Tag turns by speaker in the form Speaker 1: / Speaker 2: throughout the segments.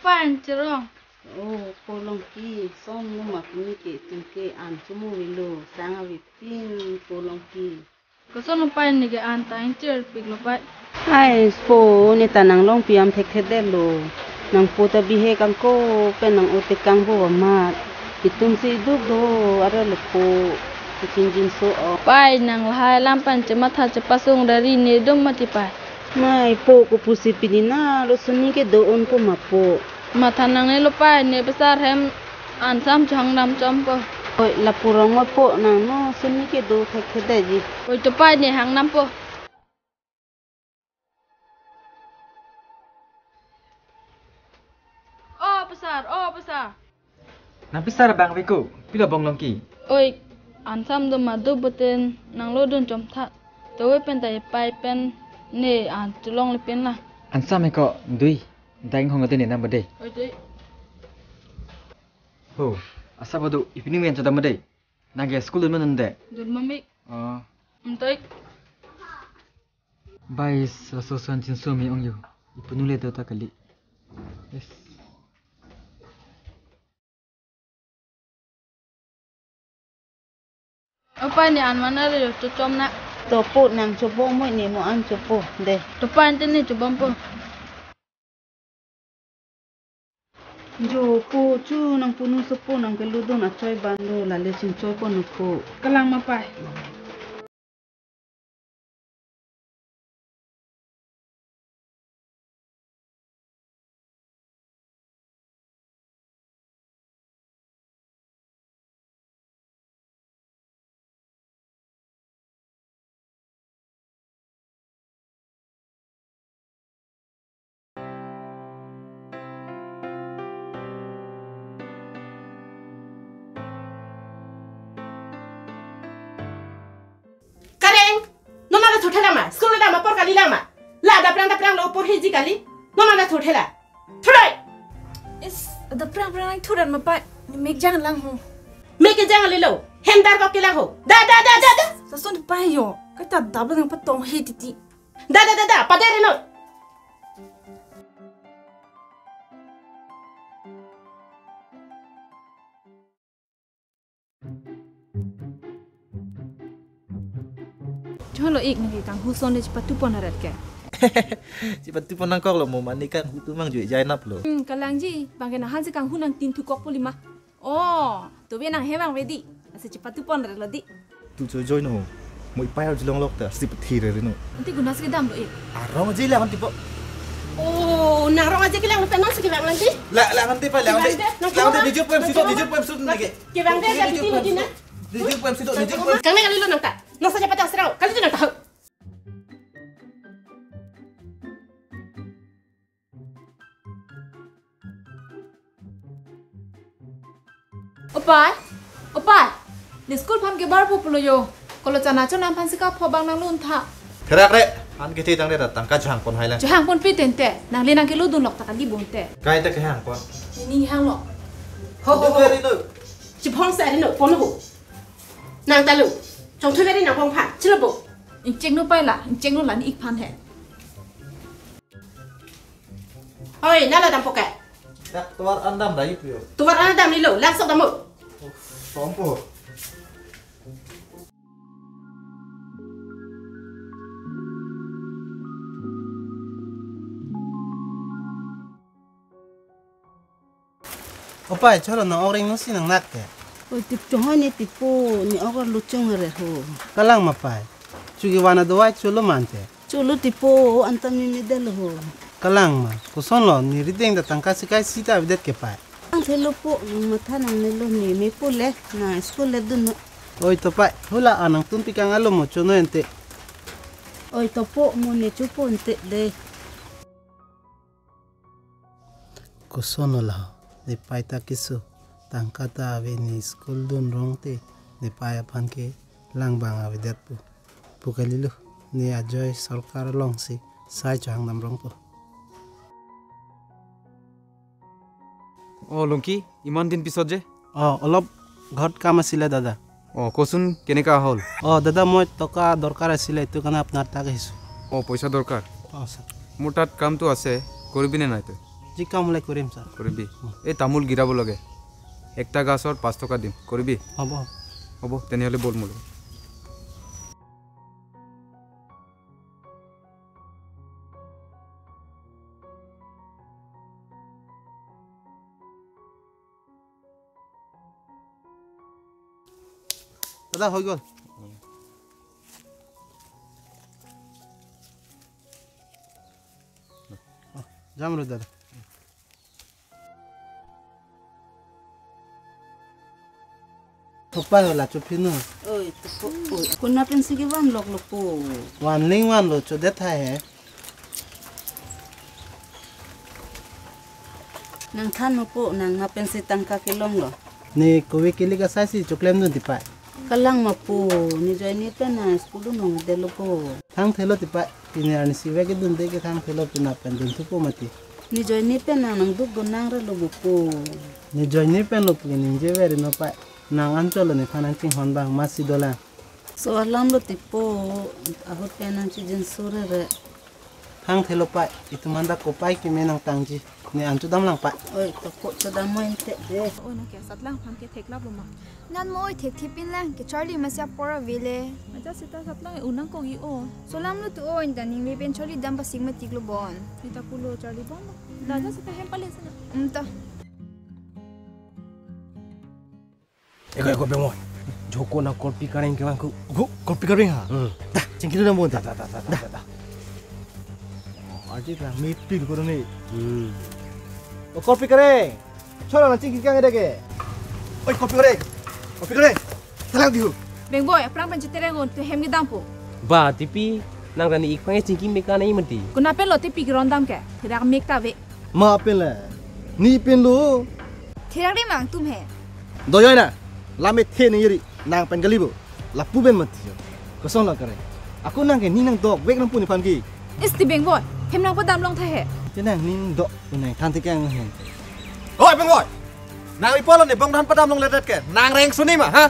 Speaker 1: Pan cerong.
Speaker 2: Oh, polong ki, som no makni ke tungke an sumu wilo, sanga wipin polong ki.
Speaker 1: Koson pan ni ke anta incer pik lo pai.
Speaker 2: Ai, spo ni tanang long piam tek lo. Nang puta bihe kang ko, pen nang ote kang bo amat. Itung si duk do, ara lepo. Kucinjin so o.
Speaker 1: Pai nang lahai lampan cemata cepasung dari ni dom mati pai.
Speaker 2: Mai po ko pusi pinina, lo suni ke doon ko mapo.
Speaker 1: Mata nang ni lo pai ni besar hem ansam chang nam chompo.
Speaker 2: Oi, lapurong po nang no, suni ke do tek ji.
Speaker 1: Oi to pai ni hang nam po. Oh besar.
Speaker 3: Nang pisar bang Wiku, pila bong longki.
Speaker 1: Oi ansam do madu beten nang lo don chom tha. Towe pen tai pai pen ni an tulong le pen la.
Speaker 3: Ansam eko dui, daing hong ate ni nam bade.
Speaker 1: Oi dei.
Speaker 3: Ho, asa bodu ipini men chada made. Nage school dun nande.
Speaker 1: Dun mami.
Speaker 3: Oh,
Speaker 1: Entoi.
Speaker 3: bais raso san chin so mi ong yu. Ipunule do ta kali. Yes.
Speaker 1: Apa ni an mana le to chom na.
Speaker 2: Topo nang cobo mo ni mo an cobo de.
Speaker 1: To pan tin ni chobam po.
Speaker 2: Jo po chu nang punu sopo nang keludo na choy bando la le chin choy po no po.
Speaker 1: Kalang mapai.
Speaker 4: Thotela school da ma por kali lama la da prang lo por hiji kali no mana thotela thorai
Speaker 5: is the prang thuran ma pa mek jang lang ho
Speaker 4: mek jang le lo hendar ko kila ho da
Speaker 5: sa son pa yo ka ta da ba pa tong he ti
Speaker 4: da padere no
Speaker 5: Cholo ik ni kang huson le patu pon harat ke.
Speaker 6: Cepat tu pun nangkok lo mau manikan hutu mang jual jainap lo.
Speaker 5: Kalang ji bangke na hanse kang hunang tin tu kok polima. Oh, tu be nang hewang ready. Ase cepat tu pon harat lo di.
Speaker 6: Tu joy no. Mau ipai harus long lok ta sip thire no.
Speaker 5: Nanti guna se dam lo ik.
Speaker 6: Arong aja lah nanti po.
Speaker 4: Oh, narong aja kila ngpen nasi kila nanti.
Speaker 6: La nanti pa la nanti dijep pem situ nage.
Speaker 4: Kibang de jadi tino dina.
Speaker 6: Dijep pem situ.
Speaker 4: Kang kali lo nangka. Nasa cepat asrau. Kali tu nangka.
Speaker 5: Opai. Di school pam ke bar pulo yo. Kalau cana cho nam pan sika phobang nang lun tha.
Speaker 6: Kerak rek. An kita tang dia datang ka jang pon Highland.
Speaker 5: Jang pon pi tente. Nang le nang ke lu dun lok ta kan di bon te.
Speaker 6: Kai ta ke hang pon.
Speaker 5: Ni hang lok.
Speaker 4: Ho.
Speaker 6: no.
Speaker 4: Chipong sa no pon ho. Nang talu. Chong thui very nang pong pha. Chilo bo.
Speaker 5: In cheng no pai la. In cheng no la ni ik pan he.
Speaker 4: Oi, nala dam pokai.
Speaker 6: Tak tuar andam dah itu yo.
Speaker 4: Tuwar ana dam ni lo. Lak sok dam mo.
Speaker 6: Sompo. Opa, cholo na orang nusi nang nak ke.
Speaker 2: Oi tip chohon ni tipu ni ogor luchong re ho.
Speaker 6: Kalang mapai. Cugi wana doai chulo mante.
Speaker 2: Chulu tipu antam ni del ho.
Speaker 6: Kalang ma. Kuson lo ni rideng datang kasih kai sita bidet ke pai.
Speaker 2: Ang thelo po matha nang nelo ni me po le na school le dun.
Speaker 6: Oi topai, hula anang tumpi kang alo mo chono ente.
Speaker 2: Oi topo mo ne chupo ente de.
Speaker 6: Kuson lo de pai ta kisu. Tangkata ave ni school dun rong te ne pai apan ke lang bang ave det pu. Pukalilo ni ajoy sarkar long si sai chang nam rong po.
Speaker 7: Oh Longki, iman din pisot je?
Speaker 6: Oh, olop ঘৰত কাম আছিলে দাদা।
Speaker 7: কচোন কেনেকা হল?
Speaker 6: দাদা মই টকা দৰকাৰ আছিলে এটো কাৰণে আপোনাৰ তাক আহিছো।
Speaker 7: পইচা দৰকাৰ?
Speaker 6: স্যাৰ।
Speaker 7: মোৰ তাত কামটো আছে, কৰিবি নে নাই তই?
Speaker 6: জিকা mulai কৰিম স্যাৰ
Speaker 7: কৰিবি এই তামোল গিৰাব লাগে একটা গাছৰ 5 টকা দিম কৰিবি
Speaker 6: হ'ব
Speaker 7: হ'ব তেনেহলে বল মোৰ
Speaker 6: দাদা হৈ গ'ল যাম ৰ দাদা Tupai wala chupino.
Speaker 2: Oi, kuna pensi ki wan lok po.
Speaker 6: Wan ling wan lo cho det hai hai.
Speaker 2: Nang than po nang nga pensi tangka ki long lo.
Speaker 6: Ni kowe kili ka sai si chuklem nu dipai.
Speaker 2: Kalang ma po ni join ni pe na school no de lo po.
Speaker 6: Thang thelo dipai. Pini ani siwe ki dun de ki thang thelo pina pen dun tu po mati.
Speaker 2: Ni join ni pe na nang du gonang ra lo po.
Speaker 6: Ni join ni pen lo pini je veri no pai. Nang ancol ni phanang ting hon bang masih dola.
Speaker 2: So alam lo tipo ahut penan ci jin sore re.
Speaker 6: Thang thelo pai itu manda ko pai ki menang tangji. Ni ancu dam lang pai.
Speaker 2: Oi to ko to da mo inte de.
Speaker 5: Oi na ke satlang phang ke thekla buma.
Speaker 8: Nan mo oi thek thipin lang ke Charlie masya pora vile.
Speaker 5: Aja sita satlang unang ko gi o.
Speaker 8: Solam lu tu o inda ning le ben Charlie dam ba sigma tiglo bon.
Speaker 5: Kita pulo Charlie bon. Daja sita hem pale sana.
Speaker 8: Ta.
Speaker 9: Eko bemo. Joko na kolpi kareng ke bangku. Kolpi kareng ha. Dah, cengki tu namun dah. Aji dah mipil ko ni. O kolpi kareng. Chora na cengki kang edake. Oi kolpi kareng. Telang diu.
Speaker 5: Beng boy, prang pan chitere ngon tu hem gi dam po.
Speaker 9: Ba tipi nang rani ikpange cengki meka na imenti.
Speaker 5: Kuna pe lo tipi gi rondam ke. Thira mek ta ve.
Speaker 6: Ma pen la. Ni pen lo.
Speaker 8: Therak ri mang tum he.
Speaker 6: Doyoy na. Lame the ni yeri nang pen galibo. La puben mati. Kosong la kare. Aku nang ke ni nang dok wek nang puni pan ki.
Speaker 5: Isti beng boy, hem nang pa dam long tha he.
Speaker 6: Tenang ni dok punai than te kang hen.
Speaker 7: oi bang oi nang ipolon ni bang dan padam long ledet ke nang reng suni ma ha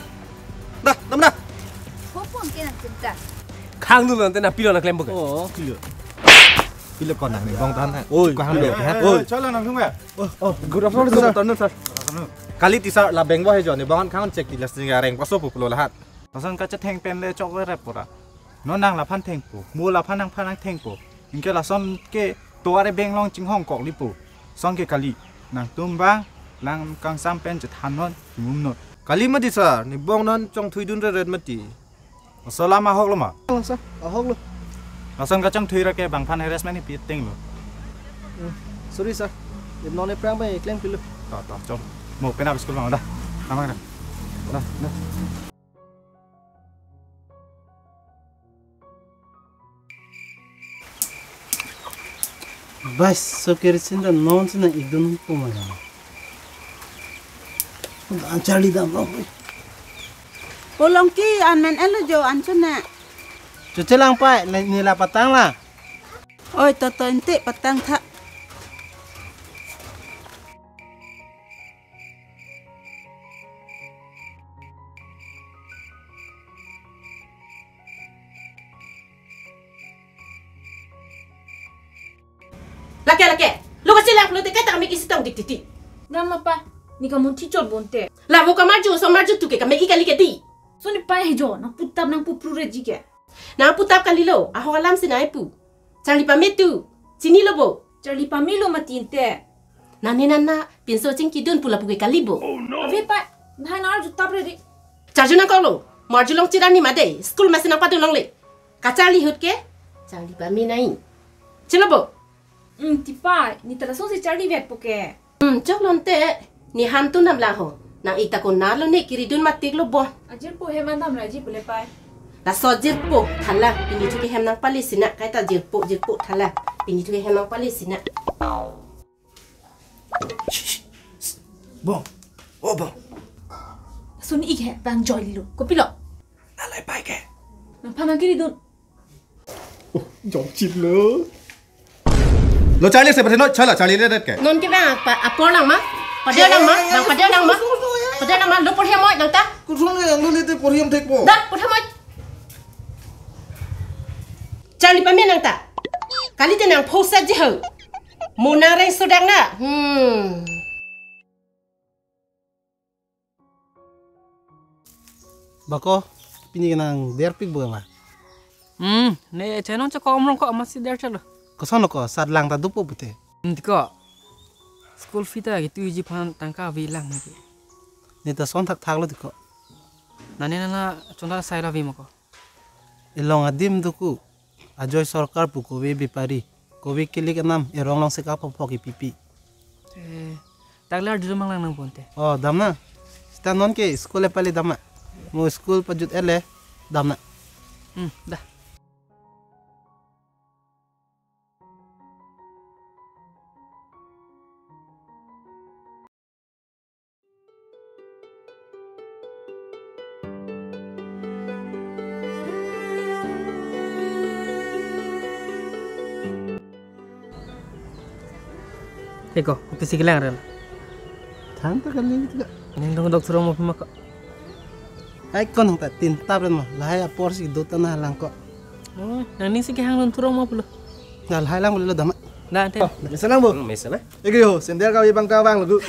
Speaker 7: dah namna
Speaker 8: Hopon ke nang tinta.
Speaker 9: Khang tu nanti na pilo na klem bukan.
Speaker 6: Oh, kilo.
Speaker 7: pila kon nang ni bang dan ha
Speaker 6: Oi,
Speaker 7: ko hang do ha
Speaker 6: oi.
Speaker 7: chalo nang thung ya
Speaker 6: Oh, good afternoon sir.
Speaker 7: kali tisa la beng bo he jo ni bang khang check ti la sing reng paso pu pulo la hat
Speaker 10: ตอนก็จะแทงเป็นเลยจอกไว้แรปปะน้องนางละพันแทงปูมูละพันนางแทงปูอินเกละซ่อนเกตัวอะไรเบงลองจิงห้องกอกลิปูซ่อนเกกะลีนางตุ้มบ้างลางกังซ้ำเป็นจะทันนอนมุมนน
Speaker 7: kali ma di sa ni bong nan chong thui dun re red ma ti
Speaker 10: สลามาฮอกละมา
Speaker 6: Sir, ahok lo.
Speaker 10: เราซ่อนก็จังทุยระแกบางพันเฮรัสแมนนี่ปีติงเลย
Speaker 6: Sorry sir. Dem non le prang ba klem kilo.
Speaker 10: ต่อจบหมกเป็นอาบิสกุลมาได้ทำไมนะได้
Speaker 6: Bas, so kerisin da non sina igdon po ma. An Charlie da mo.
Speaker 2: Polong ki an men elo jo an chuna.
Speaker 6: Cucelang pa ni la patang la.
Speaker 2: Oi to inte patang tha.
Speaker 4: Laki, lu kasi lang lu teka tak kami kisitang dikti.
Speaker 5: Nama pa, ni ka mun tichol bonte.
Speaker 4: La mo ka marju so marju tu ke kami ikali ke ti.
Speaker 5: So ni pa he jo, nang putab nang pupru re jike.
Speaker 4: Na putap kali lo, aho alam sinai pu. Cari pametu, sini lo bo.
Speaker 5: Charlie pa milo matinte.
Speaker 4: Nani nana, pinso cing kidun pula puke kali bo.
Speaker 5: Ave pa, na na ju tab re ri.
Speaker 4: Charju nang kau lo, marju long cirani made, school masih nang padu long le. Kacali hut ke, cari pami nai. Cilo bo.
Speaker 5: Tipa, ni tala so si Charlie vet poke.
Speaker 4: Cok lonte, ni hantu nam lah ho. Nang ita ko nalo ne kiridun matik lo bo.
Speaker 5: Ajir po he mandam raji pule pa.
Speaker 4: La so jirpo thala, pini tu ke hem nang pali sina, kaita jirpo thala, pini tu ke hem nang pali sina.
Speaker 9: Bong. Oh bong.
Speaker 5: So ni ikhe bang joy lilo. Ko pilo.
Speaker 9: Nalai pai ke.
Speaker 5: Nang pamang kiri dun.
Speaker 10: Jom chip lo.
Speaker 7: lo charlie se pathe no chala charlie red ke
Speaker 4: Non ke bang apor nang ma, pada nang ma, bang pada nang ma, lu por hem moi nang ta.
Speaker 7: kusun yang lu lete poriam thek po
Speaker 4: Dah, por hem moi. Charlie pamen nang ta. Kali te nang phosa je ho. Muna reng sudang na.
Speaker 6: Bako, pini nang derpik bukan mah?
Speaker 11: Ne channel cha kom rong ko masih der chalo.
Speaker 6: Kosono ko sad lang ta dupo pute.
Speaker 11: Ndiko. School fee ta gitu ji pan tangka bilang lagi.
Speaker 6: Nita son thak thak lo diko.
Speaker 11: Nani nana chonda saira vi mako.
Speaker 6: Ilong adim duku. Ajoy sarkar pu ko be bipari. Ko be kilik nam erong long se ka poki pipi.
Speaker 11: Taglar dulu mang lang nang ponte.
Speaker 6: Oh, damna. Sta non ke school pali damna. Mo school pajut ele damna.
Speaker 11: Dah. Eko, kisi kilang rel.
Speaker 6: Tanta kali juga.
Speaker 11: Neng dong dokter mau pemaka.
Speaker 6: Ay kon ta tinta ren mah. Lahai porsi do tanah lang ko.
Speaker 11: Oh, nang sih kehang don turong mau pula.
Speaker 6: Nah, lahai lang boleh dama.
Speaker 11: Nah, ante.
Speaker 9: Misalang bu.
Speaker 7: Mesana.
Speaker 9: Ege yo, sender kawi bang kawang lagu.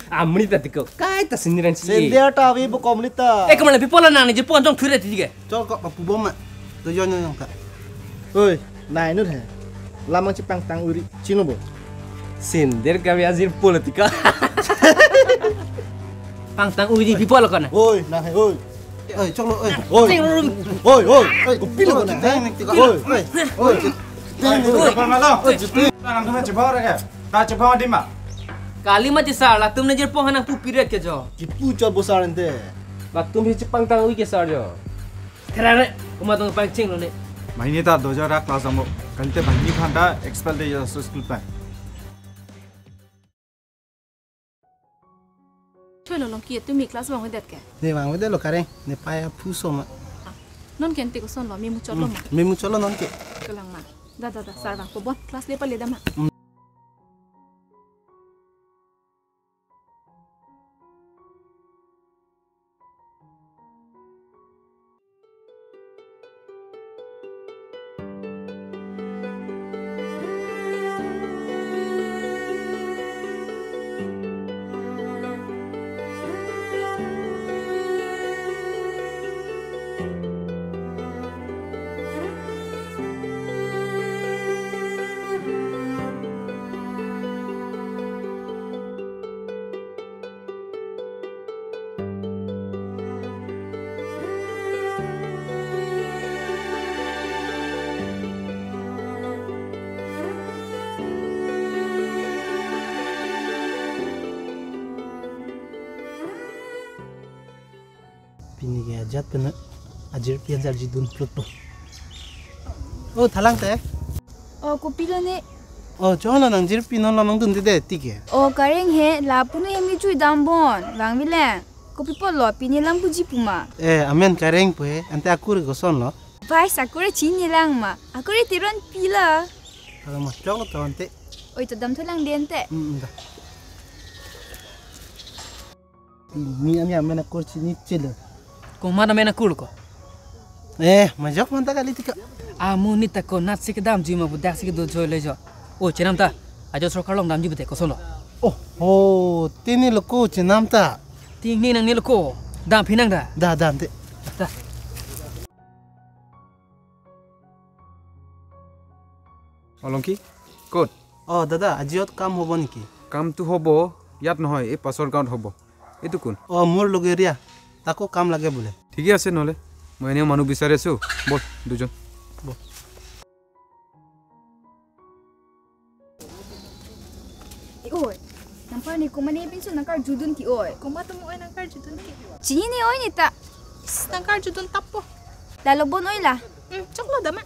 Speaker 7: Amni ta tiko. Kai ta sindiran si.
Speaker 9: Sender tawi bu komlita.
Speaker 11: Kemana pipola nang je pon jong khure tiga.
Speaker 6: Col kok papu boma. Do jonyo yang ka.
Speaker 9: Oi, nah inut he. Lamang cipang tang uri cino bu.
Speaker 7: Sindir kami azir politika.
Speaker 11: Pangtang uji pipola kona.
Speaker 9: Oi, nah he oi.
Speaker 6: Oi, cok lo oi.
Speaker 9: Oi, kupilo kona. Oi.
Speaker 10: Apa malam? Nang tuh coba orang ya. Tak coba di mana?
Speaker 11: Kali mati salah, तुमने जर pohana pu pire ke jo.
Speaker 9: Kipu coba besar ente.
Speaker 7: Bak tum hi cipang tang ui ke sar jo.
Speaker 11: Kerana, kuma tong pancing lo ne.
Speaker 10: Maini tak doja rak kelas amu. Kalte bani khanda expel de ya school pa.
Speaker 5: Cholo long kiet tu mi kelas bang wedet ke.
Speaker 6: Ne bang wede lo kareng. Ne paya puso ma.
Speaker 5: Non kente ko son lo mi mu cholo ma.
Speaker 6: Me mu cholo non ke.
Speaker 5: Kelang ma. Da sarang ko bon kelas le pale dama.
Speaker 6: Pini ke ajat pena ajir pian jar jidun pluto. Oh, thalang te.
Speaker 8: Oh, kupilo ne.
Speaker 6: Oh, jono nang jir pinon lo nang dun de tike.
Speaker 8: Oh, kareng he lapunu yemi chui dambon. Bang bilang. Kopi polo pini lampu jipuma.
Speaker 6: Amen kareng pe. Ante aku goson lo.
Speaker 8: Vai sakure chini lang ma. Akure tiron pila.
Speaker 6: Kalau mas jong to ante.
Speaker 8: Oi to dam tholang dente.
Speaker 6: Dah. Ini ami amen aku chini chile.
Speaker 11: Kuma na mena kul ko.
Speaker 6: Majok manta kali tika.
Speaker 11: Amu ni ta ko nat sik dam jima bu dak sik do joy le jo. O chenam ta. Ajo sarkar long dam ji bete ko sono.
Speaker 6: Oh, tini lo ko chenam ta.
Speaker 11: Ting ni nang ni lo ko. Dam pinang da.
Speaker 6: Da ante.
Speaker 11: Da.
Speaker 12: Olongki, kod.
Speaker 6: Oh, dada, ajiot kam hobo niki.
Speaker 12: Kam tu hobo, yat নহয়, এই পাছৰ গাঁৱত হ'ব। এইটো কোন?
Speaker 6: Oh, মোৰ লগেৰিয়া। তাকো কাম লাগে বোলে।
Speaker 12: ঠিকে আছে নহলে। মই এনেও মানুহ বিচাৰি আছো। বল দুজন।
Speaker 6: বল।
Speaker 8: Oi, nampak ni kuma ni pinsu nangkar judun ki oi.
Speaker 5: Kuma tu mo nangkar judun ki.
Speaker 8: Cini ni oi ni tak.
Speaker 5: Nangkar judun tapo.
Speaker 8: Lalu bon oi lah.
Speaker 5: Coklo dama.